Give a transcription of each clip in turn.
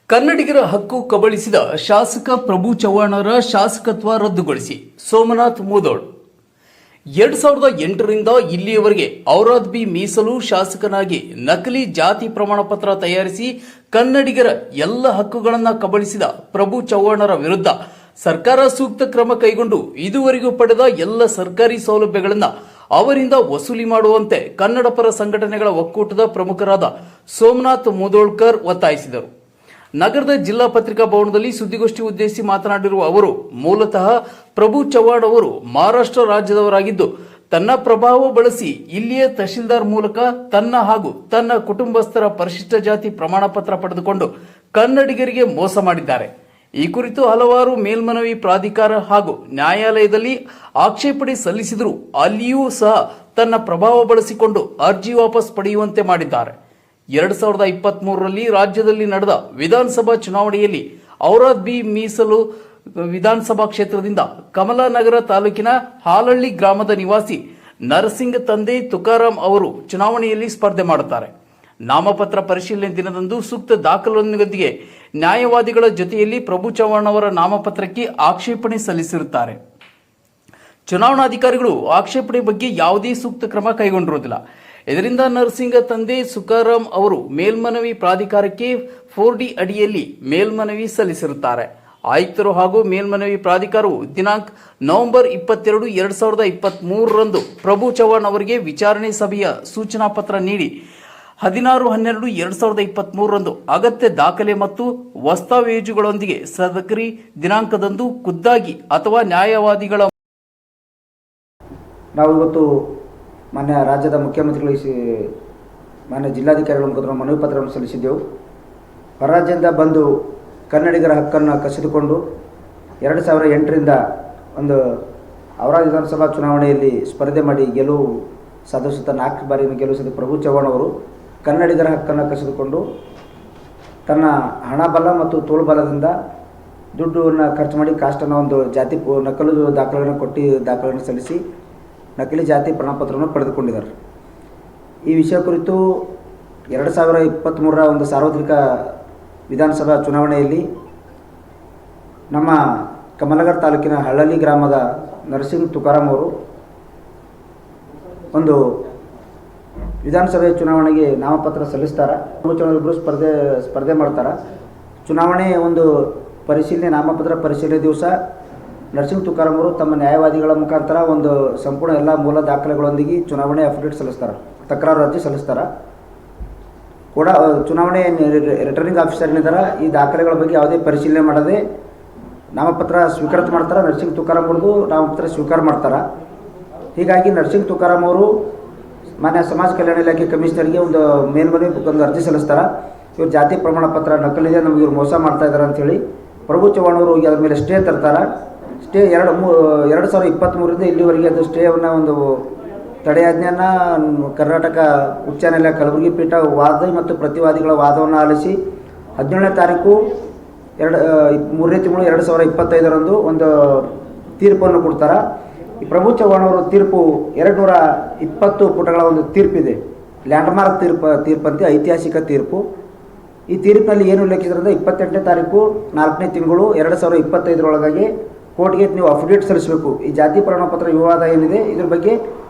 ಕನ್ನಡಿಗರ ಹಕ್ಕು ಕಬಳಿಸಿದ ಶಾಸಕ ಪ್ರಭು ಚವ್ಹಾಣರ ಶಾಸಕತ್ವ ರದ್ದುಗೊಳಿಸಿ ಸೋಮನಾಥ್ ಮುದೋಳ್ 2008ರಿಂದ ಇಲ್ಲಿಯವರೆಗೆ ಔರಾದ್ ಬಿ ಮೀಸಲು ಶಾಸಕನಾಗಿ ನಕಲಿ ಜಾತಿ ಪ್ರಮಾಣ ಪತ್ರ ತಯಾರಿಸಿ ಕನ್ನಡಿಗರ ಎಲ್ಲ ಹಕ್ಕುಗಳನ್ನು ಕಬಳಿಸಿದ ಪ್ರಭು ಚವ್ಹಾಣರ ವಿರುದ್ಧ ಸರ್ಕಾರ ಸೂಕ್ತ ಕ್ರಮ ಕೈಗೊಂಡು ಇದುವರೆಗೂ ಪಡೆದ ಎಲ್ಲ ಸರ್ಕಾರಿ ಸೌಲಭ್ಯಗಳನ್ನು ಅವರಿಂದ ವಸೂಲಿ ಮಾಡುವಂತೆ ಕನ್ನಡ ಪರ ಸಂಘಟನೆಗಳ ಒಕ್ಕೂಟದ ಪ್ರಮುಖರಾದ ಸೋಮನಾಥ್ ಮುದೋಳ್ಕರ್ ಒತ್ತಾಯಿಸಿದರು. ನಗರದ ಜಿಲ್ಲಾ ಪತ್ರಿಕಾ ಭವನದಲ್ಲಿ ಸುದ್ದಿಗೋಷ್ಠಿ ಉದ್ದೇಶಿಸಿ ಮಾತನಾಡಿರುವ ಅವರು, ಮೂಲತಃ ಪ್ರಭು ಚವ್ಹಾಣ್ ಅವರು ಮಹಾರಾಷ್ಟ್ರ ರಾಜ್ಯದವರಾಗಿದ್ದು ತನ್ನ ಪ್ರಭಾವ ಬಳಸಿ ಇಲ್ಲಿಯ ತಹಶೀಲ್ದಾರ್ ಮೂಲಕ ತನ್ನ ಹಾಗೂ ತನ್ನ ಕುಟುಂಬಸ್ಥರ ಪರಿಶಿಷ್ಟ ಜಾತಿ ಪ್ರಮಾಣ ಪತ್ರ ಪಡೆದುಕೊಂಡು ಕನ್ನಡಿಗರಿಗೆ ಮೋಸ ಮಾಡಿದ್ದಾರೆ. ಈ ಕುರಿತು ಹಲವಾರು ಮೇಲ್ಮನವಿ ಪ್ರಾಧಿಕಾರ ಹಾಗೂ ನ್ಯಾಯಾಲಯದಲ್ಲಿ ಆಕ್ಷೇಪಣೆ ಸಲ್ಲಿಸಿದರೂ ಅಲ್ಲಿಯೂ ಸಹ ತನ್ನ ಪ್ರಭಾವ ಬಳಸಿಕೊಂಡು ಅರ್ಜಿ ವಾಪಸ್ ಪಡೆಯುವಂತೆ ಮಾಡಿದ್ದಾರೆ. 2023ರಲ್ಲಿ ರಾಜ್ಯದಲ್ಲಿ ನಡೆದ ವಿಧಾನಸಭಾ ಚುನಾವಣೆಯಲ್ಲಿ ಔರಾದ್ ಬಿ ಮೀಸಲು ವಿಧಾನಸಭಾ ಕ್ಷೇತ್ರದಿಂದ ಕಮಲಾನಗರ ತಾಲೂಕಿನ ಹಾಲಹಳ್ಳಿ ಗ್ರಾಮದ ನಿವಾಸಿ ನರಸಿಂಗ್ ತಂದೆ ತುಕಾರಾಂ ಅವರು ಚುನಾವಣೆಯಲ್ಲಿ ಸ್ಪರ್ಧೆ ಮಾಡುತ್ತಾರೆ. ನಾಮಪತ್ರ ಪರಿಶೀಲನೆ ದಿನದಂದು ಸೂಕ್ತ ದಾಖಲೆಗಳೊಂದಿಗೆ ನ್ಯಾಯವಾದಿಗಳ ಜೊತೆಯಲ್ಲಿ ಪ್ರಭು ಚವ್ಹಾಣ್ ಅವರ ನಾಮಪತ್ರಕ್ಕೆ ಆಕ್ಷೇಪಣೆ ಸಲ್ಲಿಸಿರುತ್ತಾರೆ. ಚುನಾವಣಾಧಿಕಾರಿಗಳು ಆಕ್ಷೇಪಣೆ ಬಗ್ಗೆ ಯಾವುದೇ ಸೂಕ್ತ ಕ್ರಮ ಕೈಗೊಂಡಿರುವುದಿಲ್ಲ. ಇದರಿಂದ ನರಸಿಂಗ ತಂದೆ ತುಕಾರಾಂ ಅವರು ಮೇಲ್ಮನವಿ ಪ್ರಾಧಿಕಾರಕ್ಕೆ 4D ಅಡಿಯಲ್ಲಿ ಮೇಲ್ಮನವಿ ಸಲ್ಲಿಸಿರುತ್ತಾರೆ. ಆಯುಕ್ತರು ಹಾಗೂ ಮೇಲ್ಮನವಿ ಪ್ರಾಧಿಕಾರವು ದಿನಾಂಕ ನವೆಂಬರ್ 22, 2023ರಂದು ಪ್ರಭು ಚವ್ಹಾಣ್ ಅವರಿಗೆ ವಿಚಾರಣೆ ಸಭೆಯ ಸೂಚನಾ ಪತ್ರ ನೀಡಿ 16/12/2023ರಂದು ಅಗತ್ಯ ದಾಖಲೆ ಮತ್ತು ದಸ್ತಾವೇಜುಗಳೊಂದಿಗೆ ಸದರಿ ದಿನಾಂಕದಂದು ಖುದ್ದಾಗಿ ಅಥವಾ ನ್ಯಾಯವಾದಿಗಳ ನಾವು ಇವತ್ತು ಮಾನ್ಯ ರಾಜ್ಯದ ಮುಖ್ಯಮಂತ್ರಿಗಳಿಗೆ ಮಾನ್ಯ ಜಿಲ್ಲಾಧಿಕಾರಿಗಳ ಮುಖಾಂತರ ಮನವಿ ಪತ್ರವನ್ನು ಸಲ್ಲಿಸಿದ್ದೆವು. ಹೊರ ರಾಜ್ಯದಿಂದ ಬಂದು ಕನ್ನಡಿಗರ ಹಕ್ಕನ್ನು ಕಸಿದುಕೊಂಡು 2008ರಿಂದ ಒಂದು ಔರಾದ್ ವಿಧಾನಸಭಾ ಚುನಾವಣೆಯಲ್ಲಿ ಸ್ಪರ್ಧೆ ಮಾಡಿ ಗೆಲುವು ಸಾಧಿಸುತ್ತಾ 4 ಬಾರಿ ಗೆಲುವಿಸಿದ ಪ್ರಭು ಚವ್ಹಾಣ್ ಅವರು ಕನ್ನಡಿಗರ ಹಕ್ಕನ್ನು ಕಸಿದುಕೊಂಡು ತನ್ನ ಹಣಬಲ ಮತ್ತು ತೋಳ್ಬಲದಿಂದ ದುಡ್ಡನ್ನು ಖರ್ಚು ಮಾಡಿ ಕಾಸ್ಟನ್ನು ಒಂದು ಜಾತಿ ನಕಲು ದಾಖಲೆಗಳನ್ನು ಸಲ್ಲಿಸಿ ನಕಲಿ ಜಾತಿ ಪ್ರಮಾಣಪತ್ರವನ್ನು ಪಡೆದುಕೊಂಡಿದ್ದಾರೆ. ಈ ವಿಷಯ ಕುರಿತು 2023ರ ಒಂದು ಸಾರ್ವತ್ರಿಕ ವಿಧಾನಸಭಾ ಚುನಾವಣೆಯಲ್ಲಿ ನಮ್ಮ ಕಮಲನಗರ ತಾಲೂಕಿನ ಹಳ್ಳಹಳ್ಳಿ ಗ್ರಾಮದ ನರಸಿಂಗ್ ತುಕಾರಾಂ ಅವರು ಒಂದು ವಿಧಾನಸಭೆ ಚುನಾವಣೆಗೆ ನಾಮಪತ್ರ ಸಲ್ಲಿಸ್ತಾರೆ. ಚುನಾವಣೆಗಳು ಸ್ಪರ್ಧೆ ಮಾಡ್ತಾರೆ. ಚುನಾವಣೆ ಒಂದು ನಾಮಪತ್ರ ಪರಿಶೀಲನೆ ದಿವಸ ನರಸಿಂಗ್ ತುಕಾರಾಂ ಅವರು ತಮ್ಮ ನ್ಯಾಯವಾದಿಗಳ ಮುಖಾಂತರ ಒಂದು ಸಂಪೂರ್ಣ ಎಲ್ಲ ಮೂಲ ದಾಖಲೆಗಳೊಂದಿಗೆ ಚುನಾವಣೆ ಅಫಿಡವಿಟ್ ಸಲ್ಲಿಸ್ತಾರೆ, ತಕರಾರು ಅರ್ಜಿ ಸಲ್ಲಿಸ್ತಾರೆ. ಕೂಡ ಚುನಾವಣೆ ರಿಟರ್ನಿಂಗ್ ಆಫೀಸರ್ ಏನಿದ್ದಾರೆ ಈ ದಾಖಲೆಗಳ ಬಗ್ಗೆ ಯಾವುದೇ ಪರಿಶೀಲನೆ ಮಾಡದೆ ನಾಮಪತ್ರ ಸ್ವೀಕಾರ ಮಾಡ್ತಾರೆ. ನರಸಿಂಗ್ ತುಕಾರಾಂ ಅವ್ರದ್ದು ನಾಮಪತ್ರ ಸ್ವೀಕಾರ ಮಾಡ್ತಾರೆ. ಹೀಗಾಗಿ ನರಸಿಂಗ್ ತುಕಾರಾಂ ಅವರು ಮಾನ್ಯ ಸಮಾಜ ಕಲ್ಯಾಣ ಇಲಾಖೆ ಕಮಿಷನರ್ಗೆ ಒಂದು ಮೇಲ್ಮನವಿ ಒಂದು ಅರ್ಜಿ ಸಲ್ಲಿಸ್ತಾರೆ. ಇವರು ಜಾತಿ ಪ್ರಮಾಣ ಪತ್ರ ನಕಲಿದೆ, ನಮಗೆ ಇವರು ಮೋಸ ಮಾಡ್ತಾ ಇದ್ದಾರೆ ಅಂಥೇಳಿ ಪ್ರಭು ಚವ್ಹಾಣ್ ಅವರು ಅದ್ರ ಮೇಲೆ ಸ್ಟೇ ತರ್ತಾರೆ. ಸ್ಟೇ 2023ರಿಂದ ಇಲ್ಲಿವರೆಗೆ ಅದು ಸ್ಟೇವನ್ನು ಒಂದು ತಡೆಯಾಜ್ಞೆಯನ್ನು ಕರ್ನಾಟಕ ಉಚ್ಚ ನ್ಯಾಯಾಲಯ ಕಲಬುರಗಿ ಪೀಠ ವಾದ ಮತ್ತು ಪ್ರತಿವಾದಿಗಳ ವಾದವನ್ನು ಆಲಿಸಿ 17ನೇ ತಾರೀಕು 3ನೇ ತಿಂಗಳು 2025ರಂದು ಒಂದು ತೀರ್ಪನ್ನು ಕೊಡ್ತಾರೆ. ಈ ಪ್ರಭು ಚವ್ಹಾಣ್ ಅವರ ತೀರ್ಪು 220 ಪುಟಗಳ ಒಂದು ತೀರ್ಪಿದೆ. ಲ್ಯಾಂಡ್ಮಾರ್ಕ್ ತೀರ್ಪಂತೆ ಐತಿಹಾಸಿಕ ತೀರ್ಪು. ಈ ತೀರ್ಪಿನಲ್ಲಿ ಏನು ಉಲ್ಲೇಖಿಸಿದ್ರೆ 28ನೇ ತಾರೀಕು 4ನೇ ತಿಂಗಳು 2025ರೊಳಗಾಗಿ ಕೋರ್ಟ್ಗೆ ನೀವು ಅಫಿಡವಿಟ್ ಸಲ್ಲಿಸಬೇಕು. ಈ ಜಾತಿ ಪ್ರಮಾಣಪತ್ರ ವಿವಾದ ಏನಿದೆ ಇದ್ರ ಬಗ್ಗೆ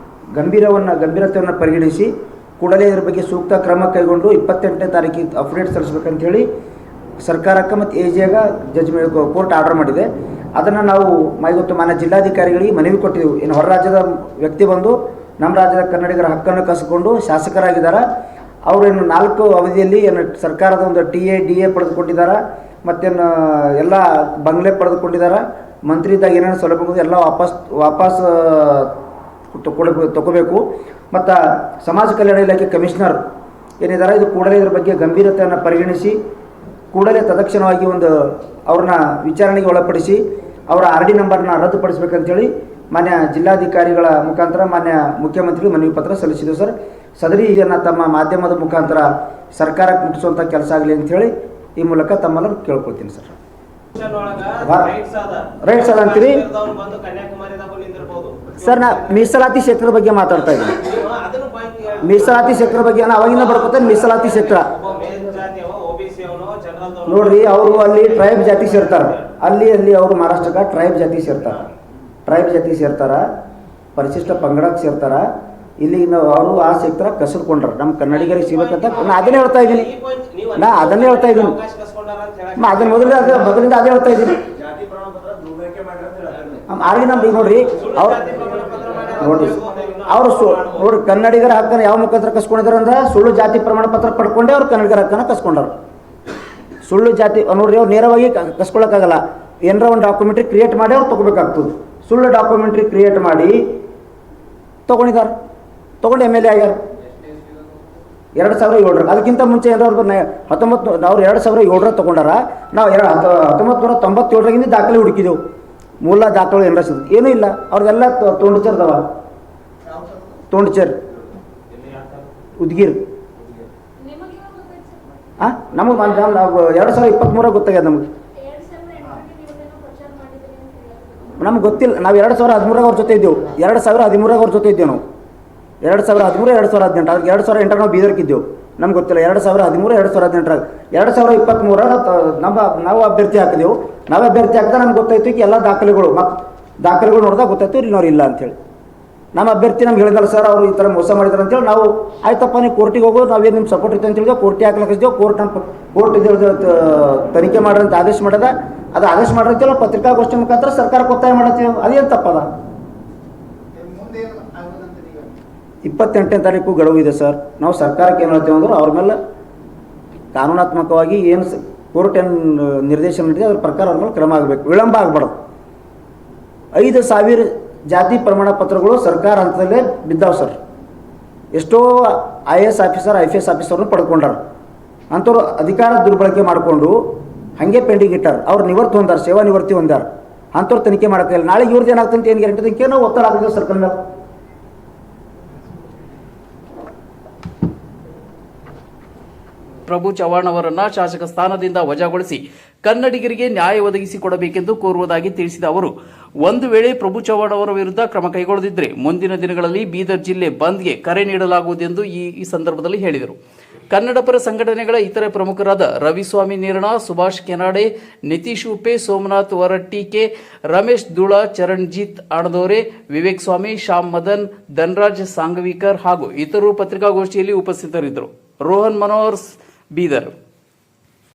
ಗಂಭೀರತೆಯನ್ನು ಪರಿಗಣಿಸಿ ಕೂಡಲೇ ಇದ್ರ ಬಗ್ಗೆ ಸೂಕ್ತ ಕ್ರಮ ಕೈಗೊಂಡು 28ನೇ ತಾರೀಕಿಗೆ ಅಫಿಡವಿಟ್ ಸಲ್ಲಿಸಬೇಕಂತೇಳಿ ಸರ್ಕಾರಕ್ಕೆ ಮತ್ತು AGಗ ಜಡ್ಜ್ಮೆಂಟ್ ಕೋರ್ಟ್ ಆರ್ಡರ್ ಮಾಡಿದೆ. ಅದನ್ನು ನಾವು ಇವತ್ತು ಮಾನ್ಯ ಜಿಲ್ಲಾಧಿಕಾರಿಗಳಿಗೆ ಮನವಿ ಕೊಟ್ಟಿದ್ದೆವು. ಇನ್ನು ಹೊರ ರಾಜ್ಯದ ವ್ಯಕ್ತಿ ಬಂದು ನಮ್ಮ ರಾಜ್ಯದ ಕನ್ನಡಿಗರ ಹಕ್ಕನ್ನು ಕಸಿಕೊಂಡು ಶಾಸಕರಾಗಿದ್ದಾರೆ. ಅವರೇನು 4 ಅವಧಿಯಲ್ಲಿ ಏನು ಸರ್ಕಾರದ ಒಂದು TA DA ಪಡೆದುಕೊಂಡಿದ್ದಾರೆ, ಮತ್ತೇನು ಎಲ್ಲ ಬಂಗ್ಲೆ ಪಡೆದುಕೊಂಡಿದ್ದಾರೆ. ಮಂತ್ರಿ ಇದ್ದಾಗ ಏನೇನು ಸೌಲಭ್ಯ ಎಲ್ಲ ವಾಪಸ್ ತಗೋಬೇಕು. ಮತ್ತು ಸಮಾಜ ಕಲ್ಯಾಣ ಇಲಾಖೆ ಕಮಿಷನರ್ ಏನಿದ್ದಾರೆ ಇದು ಕೂಡಲೇ ಇದ್ರ ಬಗ್ಗೆ ಗಂಭೀರತೆಯನ್ನು ಪರಿಗಣಿಸಿ ಕೂಡಲೇ ತತ್ಕ್ಷಣವಾಗಿ ಒಂದು ಅವ್ರನ್ನ ವಿಚಾರಣೆಗೆ ಒಳಪಡಿಸಿ ಅವರ RD ನಂಬರ್ನ ರದ್ದುಪಡಿಸಬೇಕಂತೇಳಿ ಮಾನ್ಯ ಜಿಲ್ಲಾಧಿಕಾರಿಗಳ ಮುಖಾಂತರ ಮಾನ್ಯ ಮುಖ್ಯಮಂತ್ರಿ ಮನವಿ ಪತ್ರ ಸಲ್ಲಿಸಿದರು ಸರ್. ಸದರಿ ಇದನ್ನು ತಮ್ಮ ಮಾಧ್ಯಮದ ಮುಖಾಂತರ ಸರ್ಕಾರಕ್ಕೆ ಮುಟ್ಟಿಸುವಂಥ ಕೆಲಸ ಆಗಲಿ ಅಂಥೇಳಿ ಈ ಮೂಲಕ ತಮ್ಮೆಲ್ಲರೂ ಕೇಳ್ಕೊಳ್ತೀನಿ ಸರ್. ರೈಟ್ಸ್ ಅದ ಅಂತೀರಿ ಸರ್. ನಾ ಮೀಸಲಾತಿ ಕ್ಷೇತ್ರದ ಬಗ್ಗೆ ಮಾತಾಡ್ತಾ ಇದ್ದೀನಿ. ಮೀಸಲಾತಿ ಕ್ಷೇತ್ರದ ಬಗ್ಗೆ ನಾನು ಅವಾಗಿಂದ ಬರ್ಕೊತೇನೆ. ಮೀಸಲಾತಿ ಕ್ಷೇತ್ರ ನೋಡ್ರಿ ಅವರು ಅಲ್ಲಿ ಟ್ರೈಬ್ ಜಾತಿ ಸೇರ್ತಾರ, ಅಲ್ಲಿ ಅವರು ಮಹಾರಾಷ್ಟ್ರಕ್ಕೆ ಟ್ರೈಬ್ ಜಾತಿ ಸೇರ್ತಾರ, ಪರಿಶಿಷ್ಟ ಪಂಗಡಕ್ಕೆ ಸೇರ್ತಾರ. ಇಲ್ಲಿ ಅವರು ಆ ಸಿಗ್ತಾರ ಕಸರ್ಕೊಂಡ್ರ ನಮ್ಮ ಕನ್ನಡಿಗರಿಗೆ ಸಿಗ್ಬೇಕಂತ ನಾ ಅದನ್ನೇ ಹೇಳ್ತಾ ಇದ್ದೀನಿ. ಅದನ್ನ ಮೊದಲಿಂದ ಅದೇ ಹೇಳ್ತಾ ಇದ್ದೀನಿ. ಆಗಿ ನಮ್ದು ನೋಡ್ರಿ ನೋಡ್ರಿ ಕನ್ನಡಿಗರ ಹಕ್ಕನ್ನು ಯಾವ ಮುಖಾಂತರ ಕಸ್ಕೊಂಡಿದಾರ ಅಂದ್ರೆ ಸುಳ್ಳು ಜಾತಿ ಪ್ರಮಾಣ ಪತ್ರ ಪಡ್ಕೊಂಡೇ ಅವ್ರು ಕನ್ನಡಿಗರ ಹಕ್ಕನ್ನು ಕಸ್ಕೊಂಡಾರ. ಸುಳ್ಳು ಜಾತಿ ನೋಡ್ರಿ ಅವ್ರು ನೇರವಾಗಿ ಕಸ್ಕೊಳಕ್ಕಾಗಲ್ಲ, ಏನರ ಒಂದು ಡಾಕ್ಯುಮೆಂಟ್ರಿ ಕ್ರಿಯೇಟ್ ಮಾಡಿ ಅವ್ರು ತೊಗೋಬೇಕಾಗ್ತದೆ. ಸುಳ್ಳು ಡಾಕ್ಯುಮೆಂಟ್ರಿ ಕ್ರಿಯೇಟ್ ಮಾಡಿ ತೊಗೊಂಡಿದ್ದಾರೆ, ತೊಗೊಂಡು MLA ಆಗ್ಯಾರ 2007. ಅದಕ್ಕಿಂತ ಮುಂಚೆ ಏನಾರ ಅವ್ರು 2007 ತೊಗೊಂಡಾರ. ನಾವು 1997 ದಾಖಲೆ ಹುಡುಕಿದೆವು, ಮೂಲ ದಾಖಲೆ ಏನಾರ ಸಿಗುತ್ತೆ, ಏನೂ ಇಲ್ಲ. ಅವ್ರಿಗೆಲ್ಲ ತೋಂಡ್ಚೇರ್ ಉದ್ಗೀರ್. ನಮಗೆ 2023 ಗೊತ್ತಾಗ್ಯದ ನಮ್ಗೆ ಗೊತ್ತಿಲ್ಲ. ನಾವು 2013 ಅವ್ರ ಜೊತೆ ಇದ್ದೆವು, 2013 ಅವ್ರ ಜೊತೆ ಇದ್ದೇವೆ ನಾವು. 2013 2018 ಅದಕ್ಕೆ 2008 ನಾವು ಬೀದರ್ಕಿದ್ದೆವು. ನಮ್ಗೆ ಗೊತ್ತಿಲ್ಲ 2013 2018 2023 ನಾವು ಅಭ್ಯರ್ಥಿ ಹಾಕಿದೆವು. ನಾವು ಅಭ್ಯರ್ಥಿ ಹಾಕಿದಾಗ ನಮ್ಗೆ ಗೊತ್ತಾಯ್ತು ಎಲ್ಲ ದಾಖಲೆಗಳು ನೋಡಿದಾಗ ಗೊತ್ತಾಯ್ತು ಇಲ್ಲಿನವ್ರು ಇಲ್ಲ ಅಂಥೇಳಿ. ನಮ್ಮ ಅಭ್ಯರ್ಥಿ ನಮ್ಗೆ ಹೇಳಿದಲ್ಲ ಸರ್ ಅವರು ಈ ಥರ ಮೋಸ ಮಾಡಿದಾರೆ ಅಂತೇಳಿ. ನಾವು ಆಯ್ತಪ್ಪ ನೀವು ಕೋರ್ಟಿಗೆ ಹೋಗೋ, ನಾವೇನು ನಿಮ್ಮ ಸಪೋರ್ಟ್ ಇತ್ತು ಅಂತ ಹೇಳಿದೆವು. ಕೋರ್ಟಿಗೆ ಹಾಕ್ಲಿಕ್ಕಿದ್ದೆವು. ಕೋರ್ಟ್ ತನಿಖೆ ಮಾಡ್ರಂತ ಆದೇಶ ಮಾಡದ, ಅದು ಆದೇಶ ಮಾಡಿರ್ತೀವಿ ನಾವು ಪತ್ರಿಕಾಗೋಷ್ಠಿ ಮುಖಾಂತರ ಸರ್ಕಾರಕ್ಕೆ ಒತ್ತಾಯ ಮಾಡತ್ತೀವಿ. ಅದೇನು ತಪ್ಪದ? 28ನೇ ತಾರೀಕು ಗಡುವು ಇದೆ ಸರ್. ನಾವು ಸರ್ಕಾರಕ್ಕೆ ಏನು ಹೇಳ್ತೀವಿ ಅಂದ್ರೆ ಅವ್ರ ಮೇಲೆ ಕಾನೂನಾತ್ಮಕವಾಗಿ ಏನು ಕೋರ್ಟ್ ಏನು ನಿರ್ದೇಶನ ನೀಡಿದೆ ಅದ್ರ ಪ್ರಕಾರ ಅವ್ರ ಮೇಲೆ ಕ್ರಮ ಆಗಬೇಕು, ವಿಳಂಬ ಆಗಬಾರ್ದು. 5,000 ಜಾತಿ ಪ್ರಮಾಣ ಪತ್ರಗಳು ಸರ್ಕಾರ ಹಂತದಲ್ಲೇ ಬಿದ್ದಾವೆ ಸರ್. ಎಷ್ಟೋ IAS ಆಫೀಸರ್ IPS ಆಫೀಸರ್ನು ಪಡ್ಕೊಂಡಾರ. ಅಂಥವ್ರು ಅಧಿಕಾರ ದುರ್ಬಳಕೆ ಮಾಡಿಕೊಂಡು ಹಾಗೆ ಪೆಂಡಿಂಗ್ ಇಟ್ಟಾರ. ಅವ್ರು ನಿವೃತ್ತಿ ಹೊಂದಾರ, ಸೇವಾ ನಿವೃತ್ತಿ ಹೊಂದಾರ. ಅಂಥವ್ರು ತನಿಖೆ ಮಾಡೋಕ್ಕಿಲ್ಲ. ನಾಳೆ ಇವ್ರದ್ದು ಏನಾಗ್ತಂತ ಏನು ಗ್ಯಾರಂಟಿ? ಅದಕ್ಕೆ ನಾವು ಒತ್ತಡ ಹಾಕಿದ್ದೇವೆ ಸರ್ಕಾರ ಮೇಲೆ. ಪ್ರಭು ಚವ್ಹಾಣ್ ಅವರನ್ನ ಶಾಸಕ ಸ್ಥಾನದಿಂದ ವಜಾಗೊಳಿಸಿ ಕನ್ನಡಿಗರಿಗೆ ನ್ಯಾಯ ಒದಗಿಸಿಕೊಡಬೇಕೆಂದು ಕೋರುವುದಾಗಿ ತಿಳಿಸಿದ ಅವರು, ಒಂದು ವೇಳೆ ಪ್ರಭು ಚವ್ಹಾಣ್ ಅವರ ವಿರುದ್ಧ ಕ್ರಮ ಕೈಗೊಳ್ಳದಿದ್ದರೆ ಮುಂದಿನ ದಿನಗಳಲ್ಲಿ ಬೀದರ್ ಜಿಲ್ಲೆ ಬಂದ್ಗೆ ಕರೆ ನೀಡಲಾಗುವುದೆಂದು ಈ ಸಂದರ್ಭದಲ್ಲಿ ಹೇಳಿದರು. ಕನ್ನಡ ಪರ ಸಂಘಟನೆಗಳ ಇತರೆ ಪ್ರಮುಖರಾದ ರವಿಸ್ವಾಮಿ ನೀರಣ, ಸುಭಾಷ್ ಕೆನಾಡೆ, ನಿತೀಶ್ ಉಪೆ, ಸೋಮನಾಥ್ ವರಟ್ಟಿಕೆ, ರಮೇಶ್ ದುಳ, ಚರಣ್ಜಿತ್ ಅಣದೋರೆ, ವಿವೇಕ್ ಸ್ವಾಮಿ, ಶ್ಯಾಮ್ ಮದನ್, ಧನ್ರಾಜ್ ಸಾಂಗವಿಕರ್ ಹಾಗೂ ಇತರರು ಪತ್ರಿಕಾಗೋಷ್ಠಿಯಲ್ಲಿ ಉಪಸ್ಥಿತರಿದ್ದರು. ರೋಹನ್ ಮನೋಹರ್, ಬೀದರ್.